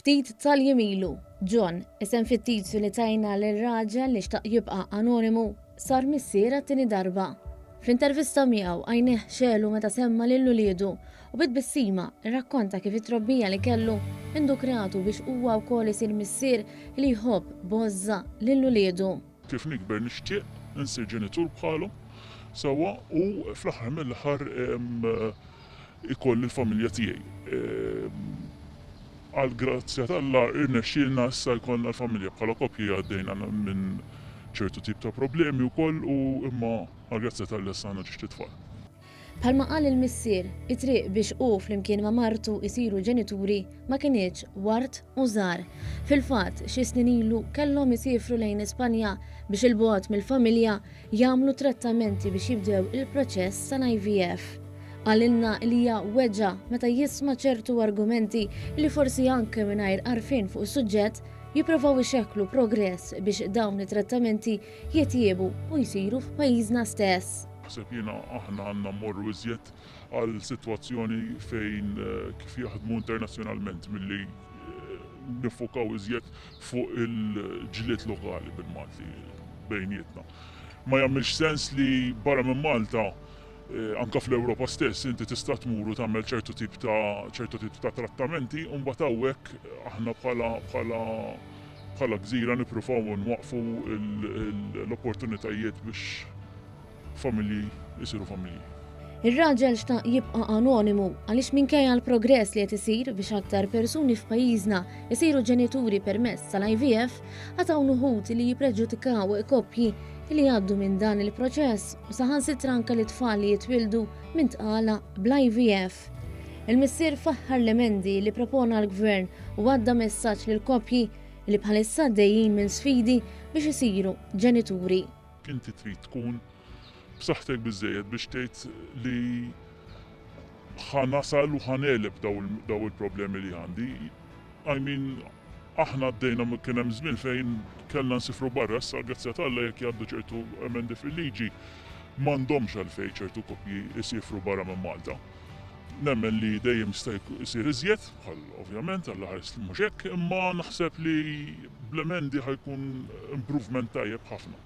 Ftit tal-jemilu, John, isem fittizju li tajna l-raġel li xtaq jibqa' anonimu, sar missiera t-tieni darba. Fl-intervista miegħu għajnih xelu meta semma lil uliedu u bit-bissima rrakkonta kif it-trobbija li kellu indukreatu biex huwa wkoll isir missier li jħobb bożza lil uliedu. Kif nikber nixtieq insir ġenitur bħalhom sewwa u fl-aħħar mill-aħħar ikolli l-familja tiegħi. Għal grazzja tal-Allah irnexxielna issa jkollna l-familja bħala koppja għaddejna minn ċertu tip ta' problemi wkoll u imma għal grazzja tal-Allah għandna ġiex tfal. Bħalma qal il-missier, it-triq biex u flimkien ma' martu isiru ġenituri ma kienx wart u żgħar. Fil-fatt xi snin ilu kellhom isifru lejn Ispanja biex il-bogħod mill-familja jagħmlu trattamenti biex jibdew il-proċess tal-IVF. Għalilna li hija weġġa meta jisma' ċertu argumenti li forsi anke mingħajr għarfien fuq is-suġġett jippruvaw ixekklu progress biex dawn it-trattamenti jitjiebu u jsiru f'pajjiżna stess. Naħseb jiena aħna għandna mmorru iżjed għal sitwazzjoni fejn kif jaħdmu internazzjonalment milli nifokaw iżjed fuq il-ġiliet lokali bil-Malti bejnietna. Ma jagħmilx sens li barra minn Malta anka fl-Ewropa stess inti tista' tmur u tagħmel ċertu tip ta' trattamenti u mbagħad hawnhekk aħna bħala gżira nippruvaw nwaqfu l-opportunitajiet biex familji jisiru familji. Ir-raġel xtaq jibqa' anonimu għaliex minkejja l-progress li qed isir biex aktar persuni f'pajjiżna jsiru ġenituri permezz tal-IVF għataw nuħud li jippreġudikaw koppji li għaddu minn dan il-proċess u saħansitra anke li tfal li jitwildu minn tqala bl-IVF. Il-missier faħħar l-emendi li propona l-gvern u għadda messaġġ lil koppji li bħalissa għaddejjin minn sfidi biex isiru ġenituri. Inti trid tkun b'saħħtek biżżejjed biex tgħid li ħanasal u ħaneleb daw il-problemi li għandi. Aħna għaddejna kien hemm żmien fejn kellna nsifru barra issa grazzja tal-Allah jekk jgħaddu ċertu emendi fil-liġi m'għandhomx għalfejn ċertu koppji jsifru barra minn Malta. Nemmen li dejjem jista' jsir iżjed bħal ovvjament Alla ħares mhux hekk, imma naħseb li bl-emendi ħajkun improvement tajjeb ħafna.